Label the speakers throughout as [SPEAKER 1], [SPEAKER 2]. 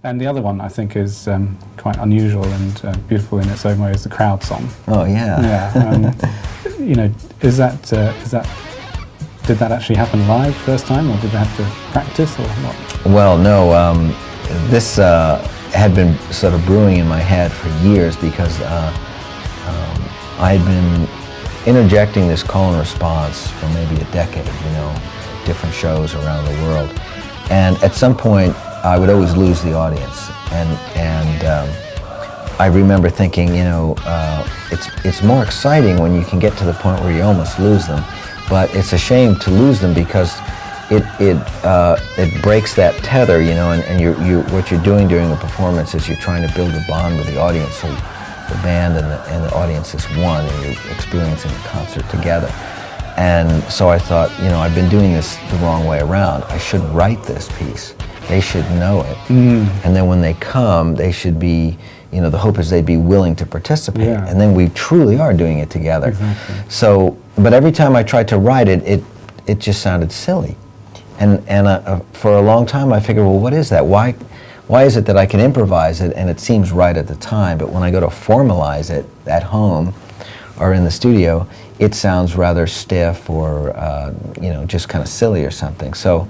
[SPEAKER 1] And the other one I think is quite unusual and beautiful in its own way is the crowd song.
[SPEAKER 2] Oh yeah.
[SPEAKER 1] Yeah. You know, is that did that actually happen live first time, or did they have to practice, or what?
[SPEAKER 2] Well, no. This had been sort of brewing in my head for years because I'd been interjecting this call and response for maybe a decade, you know, different shows around the world. And at some point, I would always lose the audience. And I remember thinking, you know, it's more exciting when you can get to the point where you almost lose them. But it's a shame to lose them because it breaks that tether, you know, and what you're doing during a performance is you're trying to build a bond with the audience, so the band and the audience is one, and you're experiencing the concert together. And so I thought, you know, I've been doing this the wrong way around. I should write this piece. They should know it. And then when they come, they should be, you know, the hope is they'd be willing to participate.
[SPEAKER 1] Yeah.
[SPEAKER 2] And then we truly are doing it together.
[SPEAKER 1] Exactly.
[SPEAKER 2] So, but every time I tried to write it, it just sounded silly. And for a long time I figured, well, what is that? Why is it that I can improvise it and it seems right at the time, but when I go to formalize it at home or in the studio, it sounds rather stiff or, you know, just kind of silly or something. So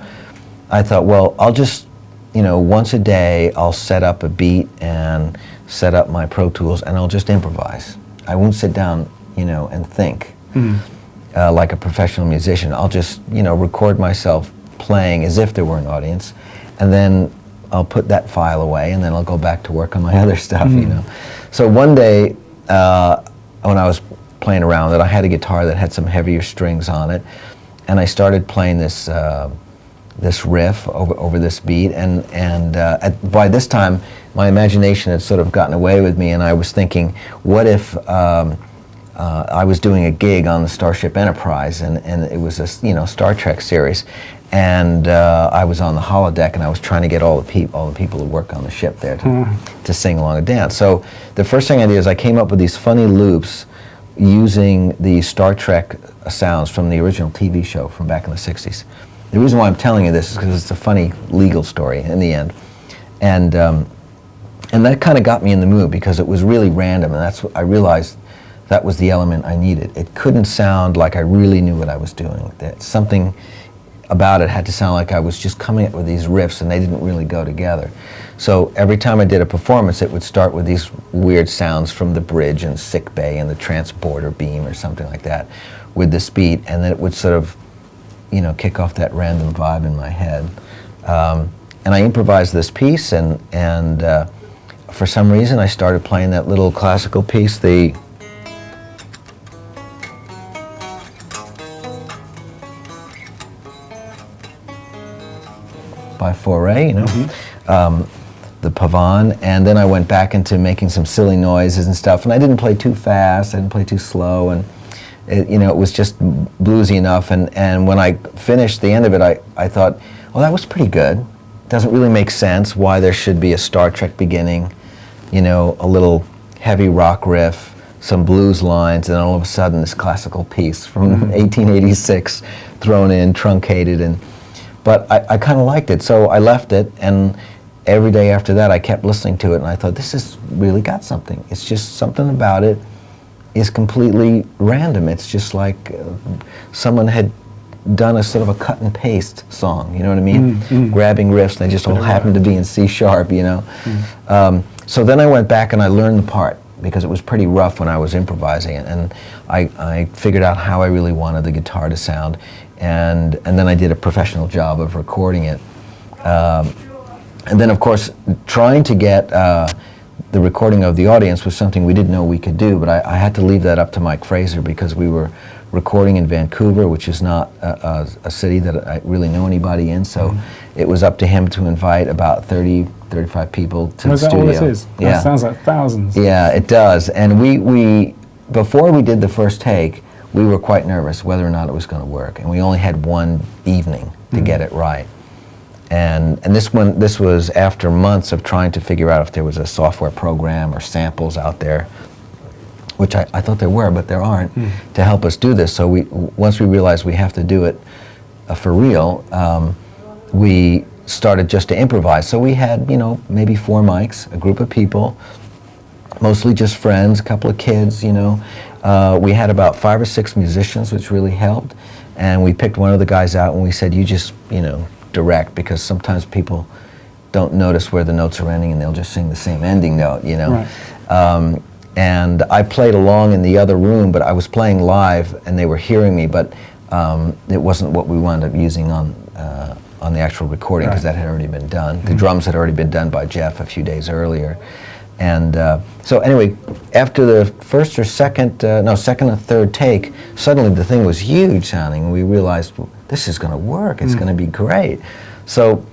[SPEAKER 2] I thought, well, I'll just, you know, once a day I'll set up a beat and set up my Pro Tools and I'll just improvise. I won't sit down, you know, and think like a professional musician. I'll just, you know, record myself playing as if there were an audience, and then I'll put that file away and then I'll go back to work on my other stuff, you know. So one day when I was playing around with it, I had a guitar that had some heavier strings on it, and I started playing this this riff over this beat, and by this time my imagination had sort of gotten away with me, and I was thinking, what if I was doing a gig on the Starship Enterprise, and it was a, you know, Star Trek series, and I was on the holodeck, and I was trying to get all the people who work on the ship there to sing along and dance. So the first thing I did is I came up with these funny loops using the Star Trek sounds from the original TV show from back in the 60s. The reason why I'm telling you this is because it's a funny legal story in the end. And that kind of got me in the mood because it was really random, and that's what I realized that was the element I needed. It couldn't sound like I really knew what I was doing. That something about it had to sound like I was just coming up with these riffs and they didn't really go together. So every time I did a performance, it would start with these weird sounds from the bridge and sick bay and the transporter beam or something like that with this beat, and then it would sort of, you know, kick off that random vibe in my head. And I improvised this piece, and for some reason I started playing that little classical piece, the by Fauré, you know, the Pavane, and then I went back into making some silly noises and stuff, and I didn't play too fast, I didn't play too slow, and it, you know, it was just bluesy enough, and when I finished the end of it, I thought, well, that was pretty good. It doesn't really make sense why there should be a Star Trek beginning, you know, a little heavy rock riff, some blues lines, and all of a sudden this classical piece from 1886 thrown in, truncated, but I kind of liked it, so I left it, and every day after that I kept listening to it, and I thought, this has really got something. It's just something about it is completely random. It's just like someone had done a sort of a cut and paste song, you know what I mean? Grabbing riffs, and they just all happened to be in C sharp, you know? So then I went back and I learned the part, because it was pretty rough when I was improvising it, and I figured out how I really wanted the guitar to sound, and then I did a professional job of recording it. And then, of course, trying to get the recording of the audience was something we didn't know we could do, but I had to leave that up to Mike Fraser, because we were recording in Vancouver, which is not a city that I really know anybody in, so it was up to him to invite about 30, 35 people to the studio.
[SPEAKER 1] Is that all this is?
[SPEAKER 2] Yeah.
[SPEAKER 1] That sounds like thousands.
[SPEAKER 2] Yeah, it does. And we before we did the first take, we were quite nervous whether or not it was going to work, and we only had one evening to get it right. And this was after months of trying to figure out if there was a software program or samples out there, which I thought there were, but there aren't, to help us do this. So once we realized we have to do it for real, we started just to improvise. So we had, you know, maybe 4 mics, a group of people, mostly just friends, a couple of kids, you know. We had about 5 or 6 musicians, which really helped. And we picked one of the guys out and we said, you just, you know, direct, because sometimes people don't notice where the notes are ending and they'll just sing the same ending note, you know.
[SPEAKER 1] Right.
[SPEAKER 2] And I played along in the other room, but I was playing live and they were hearing me, but it wasn't what we wound up using on the actual recording, because that had already been done. The drums had already been done by Jeff a few days earlier. And so anyway, after the first or second or third take, suddenly the thing was huge sounding, and we realized, well, this is going to work, it's going to be great. So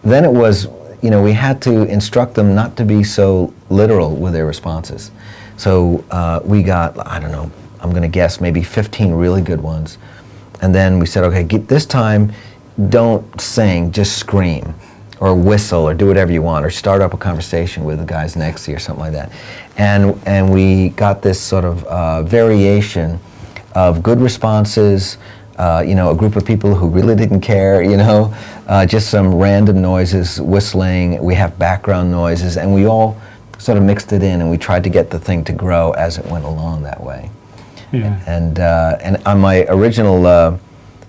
[SPEAKER 2] then it was, you know, we had to instruct them not to be so literal with their responses. So we got, I don't know, I'm going to guess maybe 15 really good ones. And then we said, okay, this time, don't sing, just scream, or whistle, or do whatever you want, or start up a conversation with the guys next to you, or something like that. And we got this sort of variation of good responses, you know, a group of people who really didn't care, you know, just some random noises, whistling, we have background noises, and we all sort of mixed it in, and we tried to get the thing to grow as it went along that way.
[SPEAKER 1] Yeah.
[SPEAKER 2] And on my original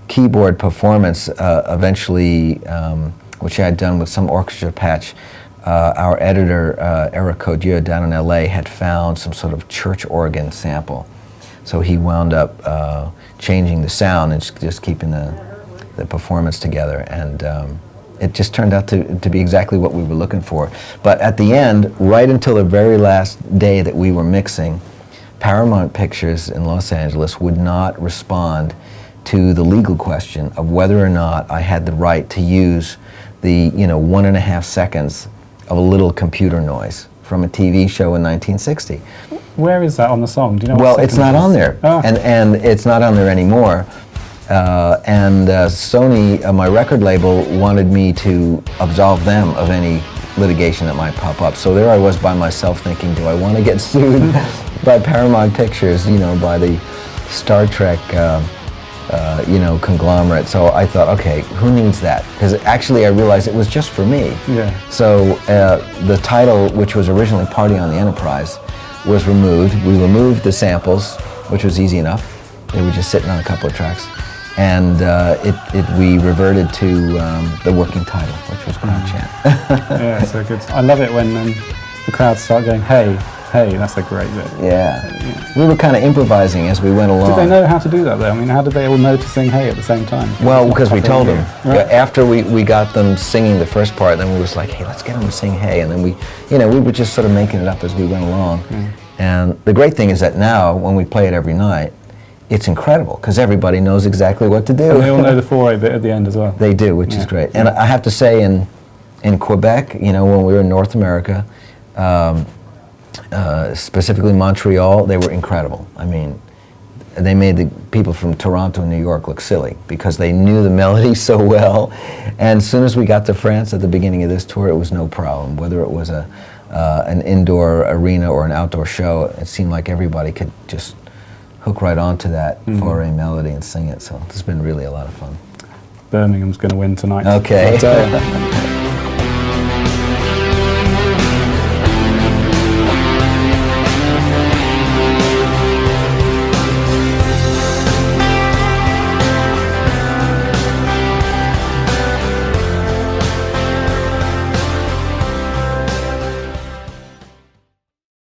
[SPEAKER 2] keyboard performance, eventually, which I had done with some orchestra patch, our editor, Eric Codieux down in LA, had found some sort of church organ sample. So he wound up changing the sound and just keeping the performance together. And it just turned out to be exactly what we were looking for. But at the end, right until the very last day that we were mixing, Paramount Pictures in Los Angeles would not respond to the legal question of whether or not I had the right to use the, you know, 1.5 seconds of a little computer noise from a TV show in 1960.
[SPEAKER 1] Where is that on the song? Do you know?
[SPEAKER 2] Well,
[SPEAKER 1] what
[SPEAKER 2] it's not on there, and it's not on there anymore. Sony, my record label, wanted me to absolve them of any litigation that might pop up. So there I was by myself thinking, do I want to get sued by Paramount Pictures, you know, by the Star Trek, you know, conglomerate. So I thought, okay, who needs that? Because actually I realized it was just for me.
[SPEAKER 1] Yeah.
[SPEAKER 2] So the title, which was originally Party on the Enterprise, was removed. We removed the samples, which was easy enough. They were just sitting on a couple of tracks. And we reverted to the working title, which was Crown Chant.
[SPEAKER 1] Yeah, so good. I love it when the crowd start going, hey, hey, that's a great bit.
[SPEAKER 2] Yeah. We were kind of improvising as we went along.
[SPEAKER 1] Did they know how to do that though? I mean, how did they all know to sing hey at the same time?
[SPEAKER 2] Well, because we told them.
[SPEAKER 1] Right.
[SPEAKER 2] Yeah, after we got them singing the first part, then we was like, hey, let's get them to sing hey. And then we were just sort of making it up as we went along. And the great thing is that now, when we play it every night, it's incredible, because everybody knows exactly what to do.
[SPEAKER 1] And they all know the 4/8 bit at the end as well.
[SPEAKER 2] They do, which is great. And I have to say, in Quebec, you know, when we were in North America, specifically Montreal, they were incredible. I mean, they made the people from Toronto and New York look silly because they knew the melody so well. And as soon as we got to France at the beginning of this tour, it was no problem. Whether it was an indoor arena or an outdoor show, it seemed like everybody could just hook right onto that for a melody and sing it. So it's been really a lot of fun.
[SPEAKER 1] Birmingham's going to win tonight.
[SPEAKER 2] Okay.